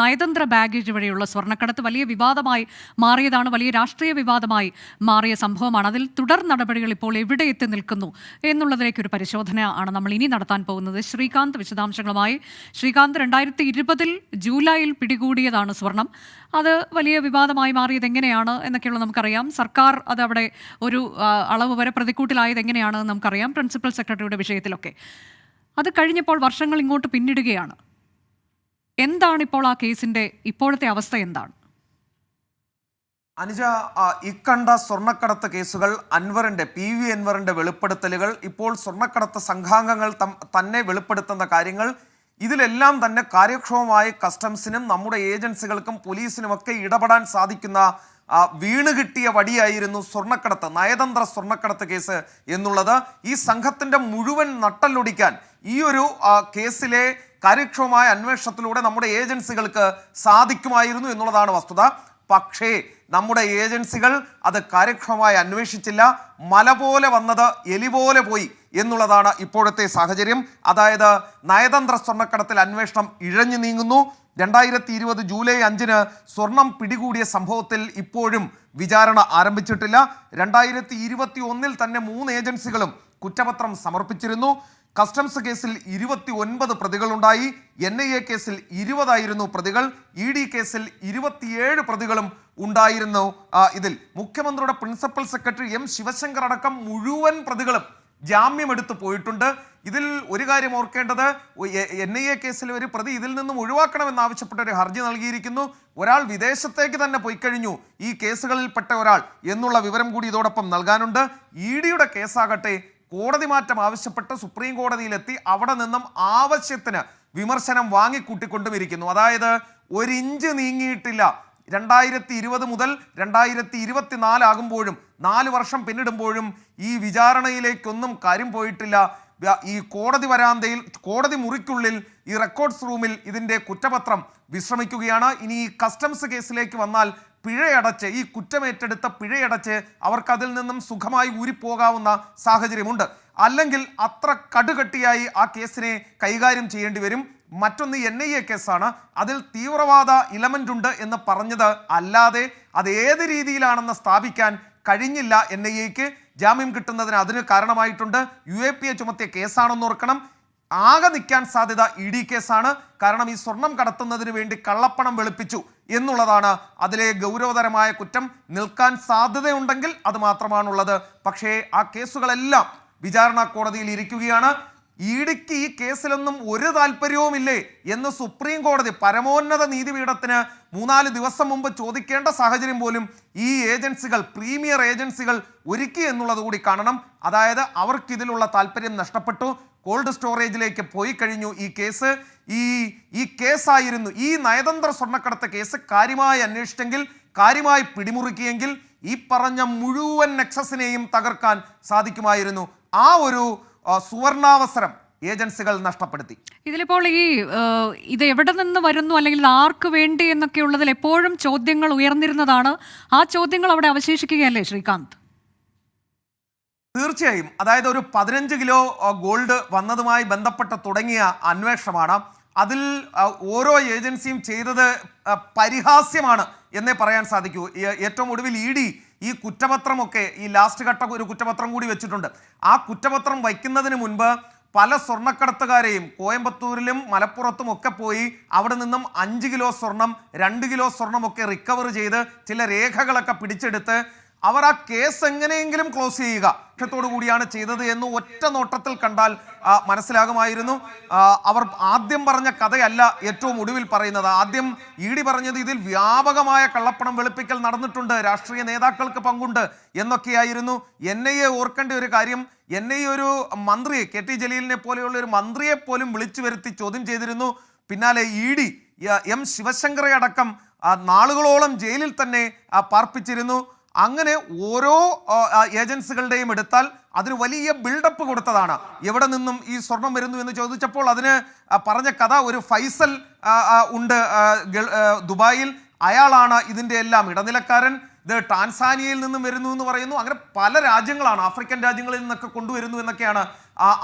നയതന്ത്ര ബാഗേജ് വഴിയുള്ള സ്വർണ്ണക്കടത്ത് വലിയ വിവാദമായി മാറിയതാണ്, വലിയ രാഷ്ട്രീയ വിവാദമായി മാറിയ സംഭവമാണ്. അതിൽ തുടർ നടപടികൾ ഇപ്പോൾ എവിടെ എത്തി നിൽക്കുന്നു എന്നുള്ളതിലേക്ക് ഒരു പരിശോധന ആണ് നമ്മൾ ഇനി നടത്താൻ പോകുന്നത്. ശ്രീകാന്ത് വിശദാംശങ്ങളുമായി. ശ്രീകാന്ത്, 2020 ജൂലൈയിൽ പിടികൂടിയതാണ് സ്വർണം. അത് വലിയ വിവാദമായി മാറിയത് എങ്ങനെയാണ് എന്നൊക്കെയുള്ളത് നമുക്കറിയാം. സർക്കാർ അത് അവിടെ ഒരു അളവ് വരെ പ്രതിക്കൂട്ടിലായത് എങ്ങനെയാണെന്ന് നമുക്കറിയാം, പ്രിൻസിപ്പൽ സെക്രട്ടറിയുടെ വിഷയത്തിലൊക്കെ. അത് കഴിഞ്ഞപ്പോൾ വർഷങ്ങൾ ഇങ്ങോട്ട് പിന്നിടുകയാണ്. എന്താണ് ഇപ്പോൾ ആ കേസിന്റെ ഇപ്പോഴത്തെ അവസ്ഥ? എന്താണ് അനുജ, ഇക്കണ്ട സ്വർണ്ണക്കടത്ത് കേസുകൾ, PV അൻവറിന്റെ വെളിപ്പെടുത്തലുകൾ, ഇപ്പോൾ സ്വർണ്ണക്കടത്ത് സംഘാംഗങ്ങൾ തന്നെ വെളിപ്പെടുത്തുന്ന കാര്യങ്ങൾ, ഇതിലെല്ലാം തന്നെ കാര്യക്ഷമമായി കസ്റ്റംസിനും നമ്മുടെ ഏജൻസികൾക്കും പോലീസിനുമൊക്കെ ഇടപെടാൻ സാധിക്കുന്ന വീണ് കിട്ടിയ വടിയായിരുന്നു സ്വർണ്ണക്കടത്ത്, നയതന്ത്ര സ്വർണ്ണക്കടത്ത് കേസ് എന്നുള്ളത്. ഈ സംഘത്തിന്റെ മുഴുവൻ നട്ടല്ലൊടിക്കാൻ ഈ ഒരു കേസിലെ കാര്യക്ഷമമായ അന്വേഷണത്തിലൂടെ നമ്മുടെ ഏജൻസികൾക്ക് സാധിക്കുമായിരുന്നു എന്നുള്ളതാണ് വസ്തുത. പക്ഷേ നമ്മുടെ ഏജൻസികൾ അത് കാര്യക്ഷമമായി അന്വേഷിച്ചില്ല. മല പോലെ വന്നത് എലി പോലെ പോയി എന്നുള്ളതാണ് ഇപ്പോഴത്തെ സാഹചര്യം. അതായത് നയതന്ത്ര സ്വർണ്ണക്കടത്തിൽ അന്വേഷണം ഇഴഞ്ഞു നീങ്ങുന്നു. 2020 ജൂലൈ 5 സ്വർണം പിടികൂടിയ സംഭവത്തിൽ ഇപ്പോഴും വിചാരണ ആരംഭിച്ചിട്ടില്ല. 2021 തന്നെ 3 ഏജൻസികളും കുറ്റപത്രം സമർപ്പിച്ചിരുന്നു. കസ്റ്റംസ് കേസിൽ 29 പ്രതികളുണ്ടായി. NIA കേസിൽ 20 പ്രതികൾ. ED കേസിൽ 27 പ്രതികളും ഉണ്ടായിരുന്നു. ഇതിൽ മുഖ്യമന്ത്രിയുടെ പ്രിൻസിപ്പൽ സെക്രട്ടറി M ശിവശങ്കർ അടക്കം മുഴുവൻ പ്രതികളും ജാമ്യമെടുത്ത് പോയിട്ടുണ്ട്. ഇതിൽ ഒരു കാര്യം ഓർക്കേണ്ടത്, NIA കേസിൽ ഒരു പ്രതി ഇതിൽ നിന്നും ഒഴിവാക്കണമെന്നാവശ്യപ്പെട്ട ഒരു ഹർജി നൽകിയിരിക്കുന്നു. ഒരാൾ വിദേശത്തേക്ക് തന്നെ പോയി കഴിഞ്ഞു ഈ കേസുകളിൽപ്പെട്ട ഒരാൾ എന്നുള്ള വിവരം കൂടി ഇതോടൊപ്പം നൽകാനുണ്ട്. EDയുടെ കേസാകട്ടെ കോടതി മാറ്റം ആവശ്യപ്പെട്ട് സുപ്രീം കോടതിയിലെത്തി അവിടെ നിന്നും ആവശ്യത്തിന് വിമർശനം വാങ്ങിക്കൂട്ടിക്കൊണ്ടുമിരിക്കുന്നു. അതായത് 1 ഇഞ്ച് നീങ്ങിയിട്ടില്ല. 2020 മുതൽ 2024 ആകുമ്പോഴും 4 വർഷം പിന്നിടുമ്പോഴും ഈ വിചാരണയിലേക്കൊന്നും കാര്യം പോയിട്ടില്ല. ഈ കോടതി വരാന്തയിൽ, കോടതി മുറിക്കുള്ളിൽ, ഈ റെക്കോർഡ്സ് റൂമിൽ ഇതിൻ്റെ കുറ്റപത്രം വിശ്രമിക്കുകയാണ്. ഇനി ഈ കസ്റ്റംസ് കേസിലേക്ക് വന്നാൽ പിഴയടച്ച്, ഈ കുറ്റമേറ്റെടുത്ത പിഴയടച്ച് അവർക്ക് അതിൽ നിന്നും സുഖമായി ഊരിപ്പോകാവുന്ന സാഹചര്യമുണ്ട്. അല്ലെങ്കിൽ അത്ര കടുകട്ടിയായി ആ കേസിനെ കൈകാര്യം ചെയ്യേണ്ടി വരും. മറ്റൊന്ന് NIA കേസാണ്. അതിൽ തീവ്രവാദ ഇലമെന്റ് ഉണ്ട് എന്ന് പറഞ്ഞത് അല്ലാതെ അത് ഏത് രീതിയിലാണെന്ന് സ്ഥാപിക്കാൻ കഴിഞ്ഞില്ല NIAക്ക്. ജാമ്യം കിട്ടുന്നതിന് അതിന് കാരണമായിട്ടുണ്ട്. UAPA ചുമത്തിയ കേസാണെന്ന് ഓർക്കണം. ആകെ നിൽക്കാൻ സാധ്യത ED കേസാണ്. കാരണം ഈ സ്വർണം കടത്തുന്നതിന് വേണ്ടി കള്ളപ്പണം വെളുപ്പിച്ചു എന്നുള്ളതാണ് അതിലെ ഗൗരവതരമായ കുറ്റം. നിൽക്കാൻ സാധ്യതയുണ്ടെങ്കിൽ അത് മാത്രമാണുള്ളത്. പക്ഷേ ആ കേസുകളെല്ലാം വിചാരണ കോടതിയിൽ ഇരിക്കുകയാണ്. EDക്ക് ഈ കേസിലൊന്നും ഒരു താല്പര്യവുമില്ലേ എന്ന് സുപ്രീം കോടതി പരമോന്നത നീതിപീഠത്തിന് 3-4 ദിവസം മുമ്പ് ചോദിക്കേണ്ട സാഹചര്യം പോലും ഈ ഏജൻസികൾ, പ്രീമിയർ ഏജൻസികൾ ഒരുക്കി എന്നുള്ളത് കൂടി കാണണം. അതായത് അവർക്കിതിലുള്ള താല്പര്യം നഷ്ടപ്പെട്ടു. കോൾഡ് സ്റ്റോറേജിലേക്ക് പോയി കഴിഞ്ഞു ഈ കേസ്. ഈ കേസായിരുന്നു, ഈ നയതന്ത്ര സ്വർണ്ണക്കടത്ത് കേസ് കാര്യമായി അന്വേഷിച്ചെങ്കിൽ, കാര്യമായി പിടിമുറുക്കിയെങ്കിൽ ഈ പറഞ്ഞ മുഴുവൻ നെക്സസിനെയും തകർക്കാൻ സാധിക്കുമായിരുന്നു. ആ ഒരു സുവർണാവസരം ഏജൻസികൾ നഷ്ടപ്പെടുത്തി. ഇതിലിപ്പോൾ ഇത് എവിടെ നിന്ന് വരുന്നു, അല്ലെങ്കിൽ ആർക്ക് വേണ്ടി എന്നൊക്കെയുള്ളതിൽ എപ്പോഴും ചോദ്യങ്ങൾ ഉയർന്നിരുന്നതാണ്. ആ ചോദ്യങ്ങൾ അവിടെ അവശേഷിക്കുകയല്ലേ ശ്രീകാന്ത്? തീർച്ചയായും. അതായത് ഒരു 15 കിലോ ഗോൾഡ് വന്നതുമായി ബന്ധപ്പെട്ട് തുടങ്ങിയ അന്വേഷണമാണ്. അതിൽ ഓരോ ഏജൻസിയും ചെയ്തത് പരിഹാസ്യമാണ് എന്നേ പറയാൻ സാധിക്കൂ. ഏറ്റവും ഒടുവിൽ ED ഈ കുറ്റപത്രമൊക്കെ, ഈ ലാസ്റ്റ് ഘട്ട ഒരു കുറ്റപത്രം കൂടി വെച്ചിട്ടുണ്ട്. ആ കുറ്റപത്രം വയ്ക്കുന്നതിന് മുൻപ് പല സ്വർണ്ണക്കടത്തുകാരെയും കോയമ്പത്തൂരിലും മലപ്പുറത്തും ഒക്കെ പോയി അവിടെ നിന്നും 5 കിലോ സ്വർണം, 2 കിലോ സ്വർണമൊക്കെ റിക്കവർ ചെയ്ത് ചില രേഖകളൊക്കെ പിടിച്ചെടുത്ത് അവർ ആ കേസ് എങ്ങനെയെങ്കിലും ക്ലോസ് ചെയ്യുക ലക്ഷ്യത്തോടു കൂടിയാണ് ചെയ്തത് എന്ന് ഒറ്റ നോട്ടത്തിൽ കണ്ടാൽ മനസ്സിലാകുമായിരുന്നു. അവർ ആദ്യം പറഞ്ഞ കഥയല്ല ഏറ്റവും ഒടുവിൽ പറയുന്നത്. ആദ്യം ED പറഞ്ഞത് ഇതിൽ വ്യാപകമായ കള്ളപ്പണം വെളുപ്പിക്കൽ നടന്നിട്ടുണ്ട്, രാഷ്ട്രീയ നേതാക്കൾക്ക് പങ്കുണ്ട് എന്നൊക്കെയായിരുന്നു. NIA ഓർക്കേണ്ട ഒരു കാര്യം, NIA ഒരു മന്ത്രിയെ, KT ജലീലിനെ പോലെയുള്ള ഒരു മന്ത്രിയെ പോലും വിളിച്ചു വരുത്തി ചോദ്യം ചെയ്തിരുന്നു. പിന്നാലെ ED M ശിവശങ്കറെ അടക്കം നാളുകളോളം ജയിലിൽ തന്നെ പാർപ്പിച്ചിരുന്നു. അങ്ങനെ ഓരോ ഏജൻസികളുടെയും എടുത്താൽ അതിന് വലിയ ബിൽഡപ്പ് കൊടുത്തതാണ്. എവിടെ നിന്നും ഈ സ്വർണം വരുന്നു എന്ന് ചോദിച്ചപ്പോൾ അതിന് പറഞ്ഞ കഥ, ഒരു ഫൈസൽ ഉണ്ട് ദുബായിൽ, അയാളാണ് ഇതിൻ്റെ എല്ലാം ഇടനിലക്കാരൻ. ഇത് ടാൻസാനിയയിൽ നിന്നും വരുന്നു എന്ന് പറയുന്നു. അങ്ങനെ പല രാജ്യങ്ങളാണ്, ആഫ്രിക്കൻ രാജ്യങ്ങളിൽ നിന്നൊക്കെ കൊണ്ടുവരുന്നു എന്നൊക്കെയാണ്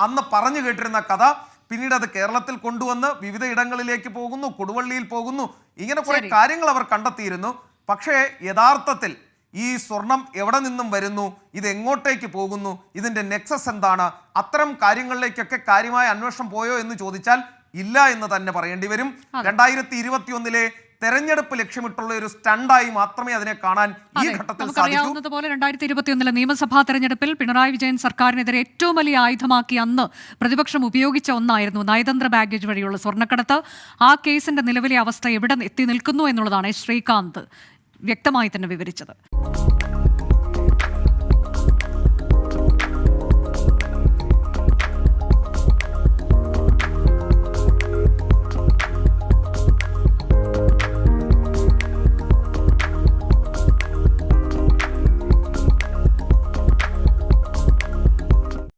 അന്ന് പറഞ്ഞു കേട്ടിരുന്ന കഥ. പിന്നീട് അത് കേരളത്തിൽ കൊണ്ടുവന്ന് വിവിധ ഇടങ്ങളിലേക്ക് പോകുന്നു, കൊടുവള്ളിയിൽ പോകുന്നു, ഇങ്ങനെ കുറെ കാര്യങ്ങൾ അവർ കണ്ടെത്തിയിരുന്നു. പക്ഷേ യഥാർത്ഥത്തിൽ ഈ സ്വർണം എവിടെ നിന്നും വരുന്നു, ഇത് എങ്ങോട്ടേക്ക് പോകുന്നു, ഇതിന്റെ നെക്സസ് എന്താണ്, അത്തരം കാര്യങ്ങളിലേക്കൊക്കെ കാര്യമായ അന്വേഷണം പോയോ എന്ന് ചോദിച്ചാൽ ഇല്ല എന്ന് തന്നെ പറയേണ്ടി വരും. 2021 തെരഞ്ഞെടുപ്പ് ലക്ഷ്യമിട്ടുള്ള ഒരു സ്റ്റണ്ടായി മാത്രമേ അതിനെ കാണാൻ ഈ ഘട്ടത്തിൽ സാധിക്കൂ. നമുക്കറിയാവുന്നതുപോലെ 2021 നിയമസഭാ തെരഞ്ഞെടുപ്പിൽ പിണറായി വിജയൻ സർക്കാരിനെതിരെ ഏറ്റവും വലിയ ആയുധമാക്കി അന്ന് പ്രതിപക്ഷം ഉപയോഗിച്ച ഒന്നായിരുന്നു നയതന്ത്ര ബാഗേജ് വഴിയുള്ള സ്വർണ്ണക്കടത്ത്. ആ കേസിന്റെ നിലവിലെ അവസ്ഥ എവിടെ എത്തി നിൽക്കുന്നു എന്നുള്ളതാണ് ശ്രീകാന്ത് വ്യക്തമായി തന്നെ വിവരിച്ചത്.